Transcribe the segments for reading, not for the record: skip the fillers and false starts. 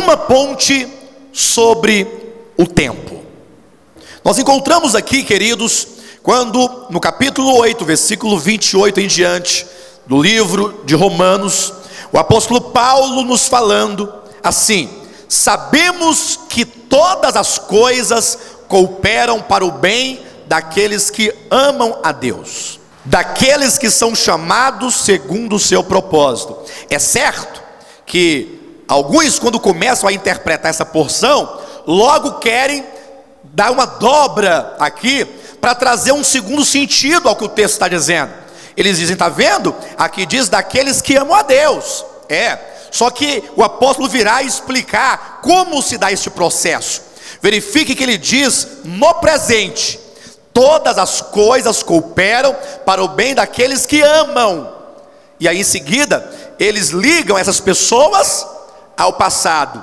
uma ponte sobre o tempo. Nós encontramos aqui, queridos, quando no capítulo 8, versículo 28 em diante, do livro de Romanos, o apóstolo Paulo nos falando assim: sabemos que todas as coisas cooperam para o bem daqueles que amam a Deus, daqueles que são chamados segundo o seu propósito. É certo que alguns, quando começam a interpretar essa porção, logo querem dar uma dobra aqui, para trazer um segundo sentido ao que o texto está dizendo. Eles dizem, está vendo? Aqui diz daqueles que amam a Deus. Só que o apóstolo virá explicar como se dá este processo. Verifique que ele diz no presente: todas as coisas cooperam para o bem daqueles que amam. E aí em seguida, eles ligam essas pessoas ao passado.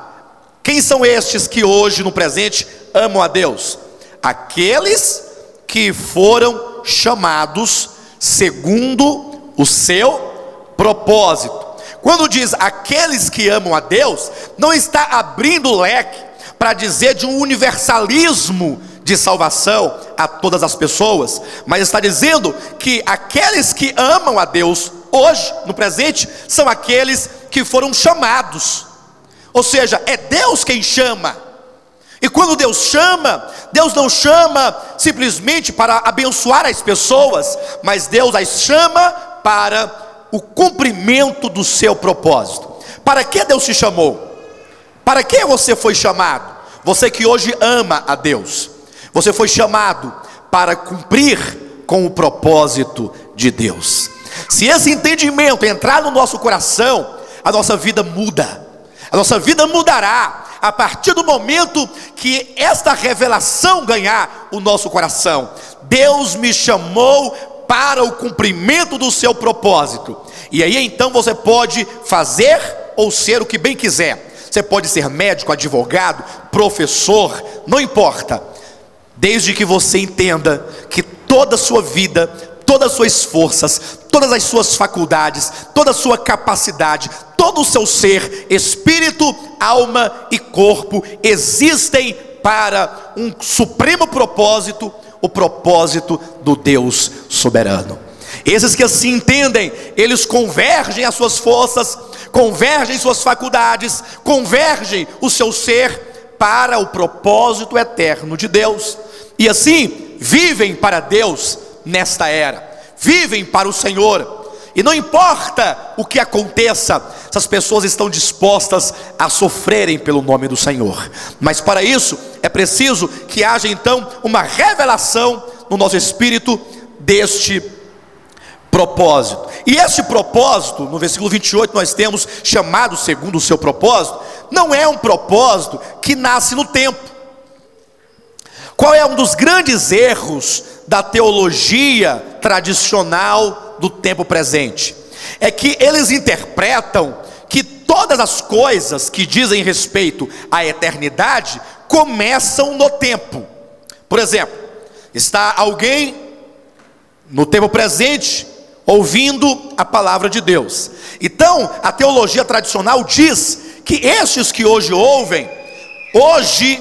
Quem são estes que hoje no presente amam a Deus? Aqueles que foram chamados segundo o seu propósito. Quando diz aqueles que amam a Deus, não está abrindo o leque para dizer de um universalismo de salvação a todas as pessoas, mas está dizendo que aqueles que amam a Deus hoje, no presente, são aqueles que foram chamados. Ou seja, é Deus quem chama. E quando Deus chama, Deus não chama simplesmente para abençoar as pessoas, mas Deus as chama para o cumprimento do seu propósito. Para que Deus te chamou? Para que você foi chamado? Você que hoje ama a Deus, você foi chamado para cumprir com o propósito de Deus. Se esse entendimento entrar no nosso coração, a nossa vida muda. A nossa vida mudará a partir do momento que esta revelação ganhar o nosso coração. Deus me chamou para o cumprimento do seu propósito. E aí então você pode fazer ou ser o que bem quiser. Você pode ser médico, advogado, professor, não importa, desde que você entenda que toda a sua vida, todas as suas forças, todas as suas faculdades, toda a sua capacidade, todo o seu ser, espírito, alma e corpo, existem para um supremo propósito, o propósito do Deus soberano. Esses que assim entendem, eles convergem as suas forças, convergem suas faculdades, convergem o seu ser para o propósito eterno de Deus. E assim, vivem para Deus nesta era, vivem para o Senhor. E não importa o que aconteça, essas pessoas estão dispostas a sofrerem pelo nome do Senhor. Mas para isso, é preciso que haja então uma revelação no nosso espírito deste propósito. E este propósito, no versículo 28 nós temos chamado segundo o seu propósito, não é um propósito que nasce no tempo. Qual é um dos grandes erros da teologia tradicional do tempo presente? É que eles interpretam que todas as coisas que dizem respeito à eternidade começam no tempo. Por exemplo, está alguém no tempo presente ouvindo a palavra de Deus. Então a teologia tradicional diz que estes que hoje ouvem, hoje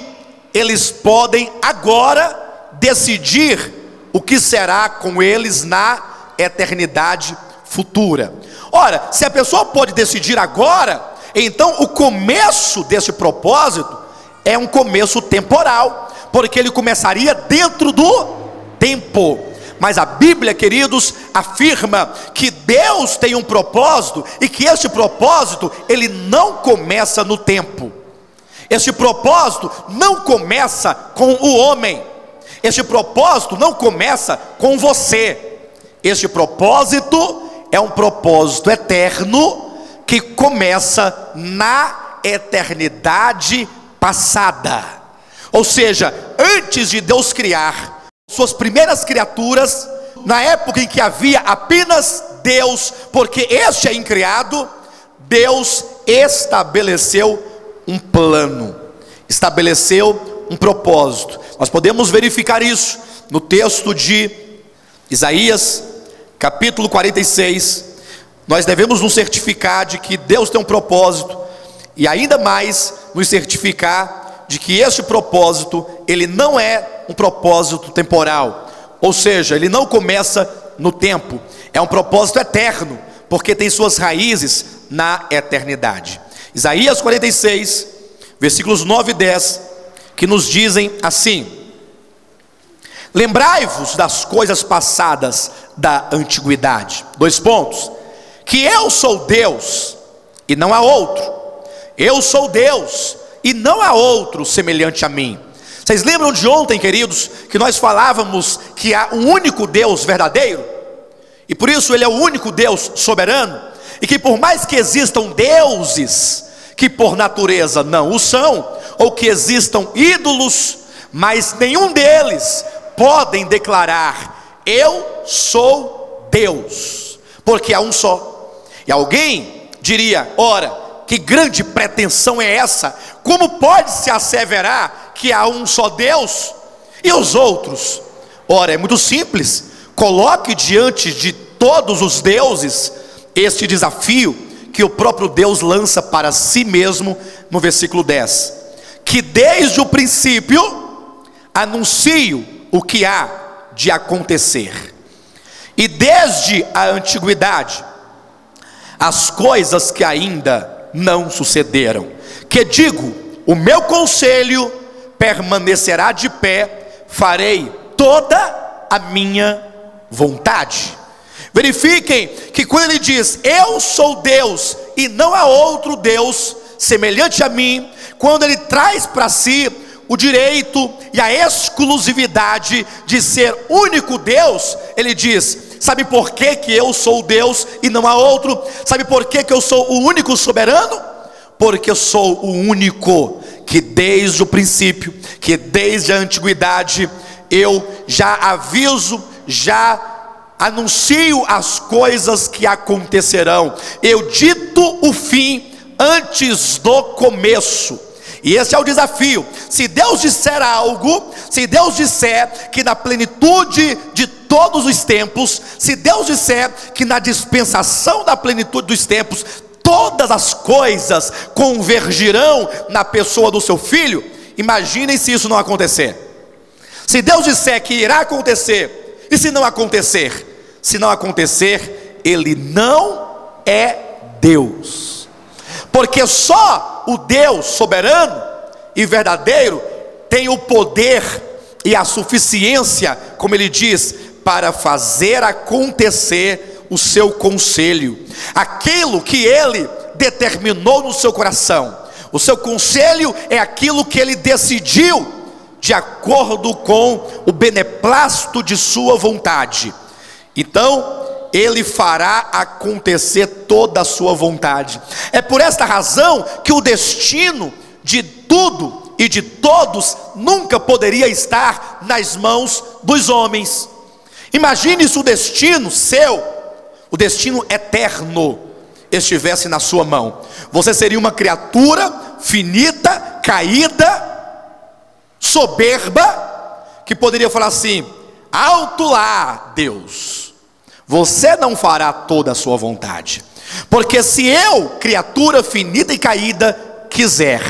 eles podem agora decidir o que será com eles na eternidade futura. Ora, se a pessoa pode decidir agora, então o começo desse propósito é um começo temporal, porque ele começaria dentro do tempo. Mas a Bíblia, queridos, afirma que Deus tem um propósito e que este propósito, ele não começa no tempo. Este propósito não começa com o homem. Este propósito não começa com você. Este propósito é um propósito eterno que começa na eternidade passada. Ou seja, antes de Deus criar suas primeiras criaturas, na época em que havia apenas Deus, porque este é incriado, Deus estabeleceu um plano, estabeleceu um propósito. Nós podemos verificar isso no texto de Isaías, capítulo 46. Nós devemos nos certificar de que Deus tem um propósito, e ainda mais nos certificar de que este propósito, ele não é um propósito temporal, ou seja, ele não começa no tempo, é um propósito eterno, porque tem suas raízes na eternidade. Isaías 46, versículos 9 e 10, que nos dizem assim: lembrai-vos das coisas passadas da antiguidade. Dois pontos. Que eu sou Deus e não há outro. Eu sou Deus e não há outro semelhante a mim. Vocês lembram de ontem, queridos, que nós falávamos que há um único Deus verdadeiro? E por isso ele é o único Deus soberano. E que por mais que existam deuses que por natureza não o são, ou que existam ídolos, mas nenhum deles podem declarar: eu sou Deus, porque há um só. E alguém diria: ora, que grande pretensão é essa? Como pode se asseverar que há um só Deus e os outros? Ora, é muito simples. Coloque diante de todos os deuses este desafio que o próprio Deus lança para si mesmo no versículo 10: que desde o princípio anuncio o que há de acontecer, e desde a antiguidade as coisas que ainda não sucederam, que digo: o meu conselho permanecerá de pé, farei toda a minha vontade. Verifiquem que quando ele diz: eu sou Deus e não há outro Deus semelhante a mim, quando ele traz para si o direito e a exclusividade de ser único Deus, ele diz: sabe por que eu sou Deus e não há outro? Sabe por que eu sou o único soberano? Porque eu sou o único que desde o princípio, que desde a antiguidade, eu já aviso, já anuncio as coisas que acontecerão. Eu dito o fim antes do começo. E esse é o desafio. Se Deus disser algo, se Deus disser que na plenitude de todos os tempos, se Deus disser que na dispensação da plenitude dos tempos todas as coisas convergirão na pessoa do seu filho, imaginem se isso não acontecer. Se Deus disser que irá acontecer, e se não acontecer? Se não acontecer, ele não é Deus. Porque só o Deus soberano e verdadeiro tem o poder e a suficiência, como ele diz, para fazer acontecer o seu conselho, aquilo que ele determinou no seu coração. O seu conselho é aquilo que ele decidiu de acordo com o beneplácito de sua vontade. Então ele fará acontecer toda a sua vontade. É por esta razão que o destino de tudo e de todos nunca poderia estar nas mãos dos homens. Imagine se o destino seu, o destino eterno, estivesse na sua mão. Você seria uma criatura finita, caída, soberba, que poderia falar assim: alto lá, Deus, você não fará toda a sua vontade, porque se eu, criatura finita e caída, quiser,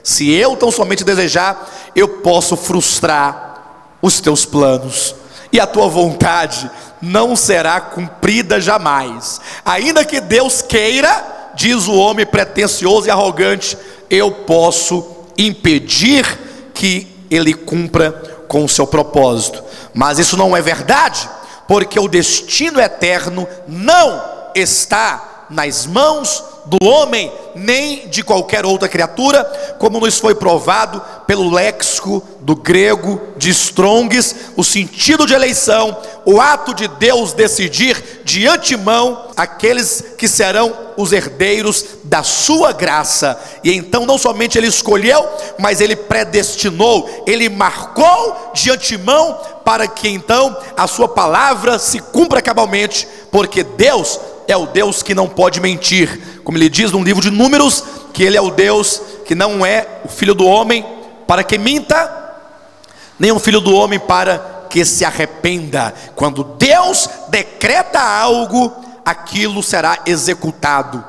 se eu tão somente desejar, eu posso frustrar os teus planos, e a tua vontade não será cumprida jamais. Ainda que Deus queira, diz o homem pretensioso e arrogante, eu posso impedir que ele cumpra com o seu propósito. Mas isso não é verdade, porque o destino eterno não está nas mãos do homem, nem de qualquer outra criatura, como nos foi provado pelo léxico do grego de Strong's. O sentido de eleição, o ato de Deus decidir de antemão aqueles que serão os herdeiros da sua graça. E então não somente ele escolheu, mas ele predestinou, ele marcou de antemão, para que então a sua palavra se cumpra cabalmente, porque Deus é o Deus que não pode mentir, como ele diz no livro de Números, que ele é o Deus que não é o filho do homem para que minta, nem o filho do homem para que se arrependa. Quando Deus decreta algo, aquilo será executado,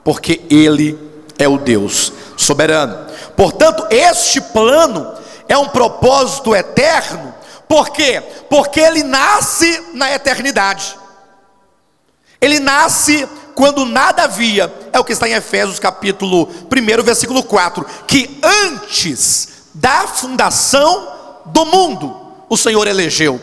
porque ele é o Deus soberano. Portanto, este plano é um propósito eterno. Por quê? Porque ele nasce na eternidade. Ele nasce quando nada havia. É o que está em Efésios capítulo 1, versículo 4. Que antes da fundação do mundo, o Senhor elegeu.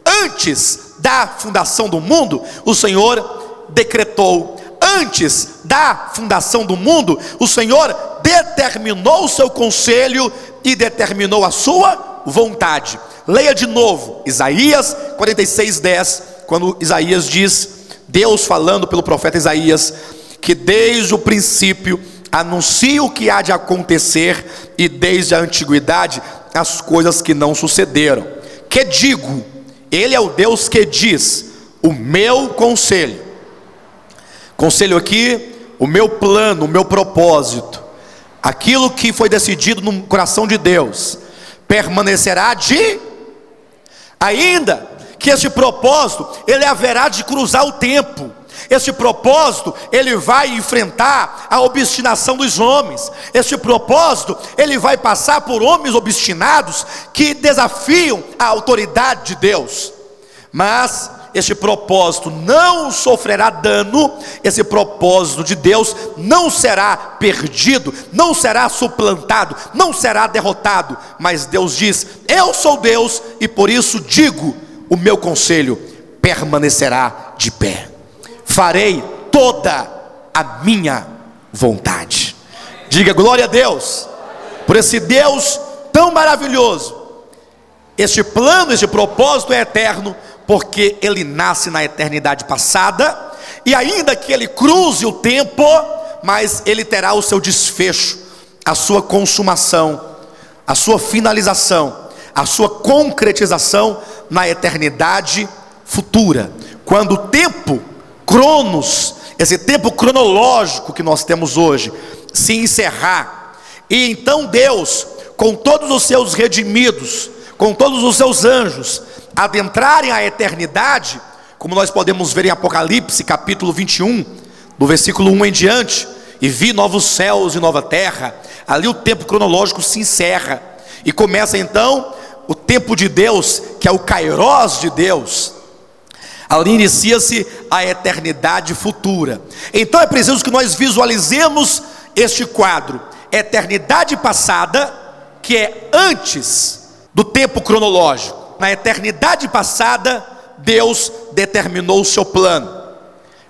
Antes da fundação do mundo, o Senhor decretou. Antes da fundação do mundo, o Senhor determinou o seu conselho e determinou a sua vontade. Leia de novo Isaías 46:10, quando Isaías diz, Deus falando pelo profeta Isaías, que desde o princípio anuncia o que há de acontecer, e desde a antiguidade as coisas que não sucederam. Que digo, ele é o Deus que diz, o meu conselho. Conselho aqui, o meu plano, o meu propósito, aquilo que foi decidido no coração de Deus, permanecerá ainda que este propósito, ele haverá de cruzar o tempo. Este propósito, ele vai enfrentar a obstinação dos homens. Este propósito, ele vai passar por homens obstinados que desafiam a autoridade de Deus. Mas este propósito não sofrerá dano. Esse propósito de Deus não será perdido, não será suplantado, não será derrotado. Mas Deus diz, eu sou Deus e por isso digo, o meu conselho permanecerá de pé. Farei toda a minha vontade. Diga glória a Deus, por esse Deus tão maravilhoso. Este plano, este propósito é eterno, porque ele nasce na eternidade passada, e ainda que ele cruze o tempo, mas ele terá o seu desfecho, a sua consumação, a sua finalização, a sua concretização na eternidade futura, quando o tempo cronos, esse tempo cronológico que nós temos hoje, se encerrar, e então Deus, com todos os seus redimidos, com todos os seus anjos, adentrarem a eternidade, como nós podemos ver em Apocalipse capítulo 21, do versículo 1 em diante, e vi novos céus e nova terra. Ali o tempo cronológico se encerra, e começa então o tempo de Deus, que é o Kairos de Deus. Ali inicia-se a eternidade futura. Então é preciso que nós visualizemos este quadro: eternidade passada, que é antes do tempo cronológico. Na eternidade passada, Deus determinou o seu plano,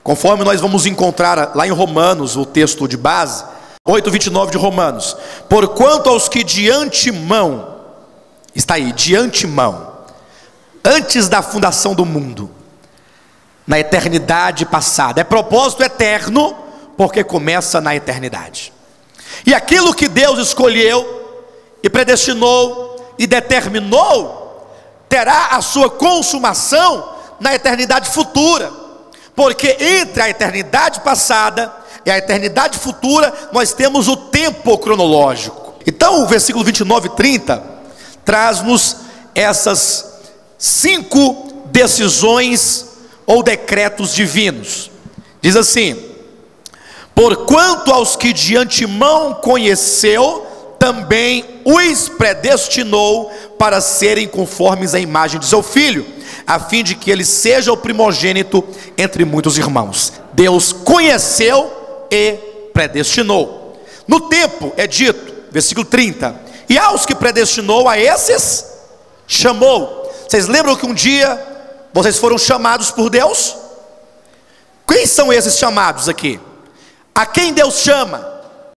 conforme nós vamos encontrar lá em Romanos, o texto de base, 8:29 de Romanos. Porquanto aos que de antemão, está aí, de antemão, antes da fundação do mundo, na eternidade passada, é propósito eterno, porque começa na eternidade. E aquilo que Deus escolheu, e predestinou, e determinou, terá a sua consumação na eternidade futura, porque entre a eternidade passada e a eternidade futura, nós temos o tempo cronológico. Então o versículo 29 e 30 traz-nos essas 5 decisões ou decretos divinos. Diz assim: porquanto aos que de antemão conheceu, também os predestinou para serem conformes à imagem de seu Filho, a fim de que ele seja o primogênito entre muitos irmãos. Deus conheceu e predestinou. No tempo é dito, versículo 30, e aos que predestinou, a esses chamou. Vocês lembram que um dia vocês foram chamados por Deus? Quem são esses chamados aqui? A quem Deus chama?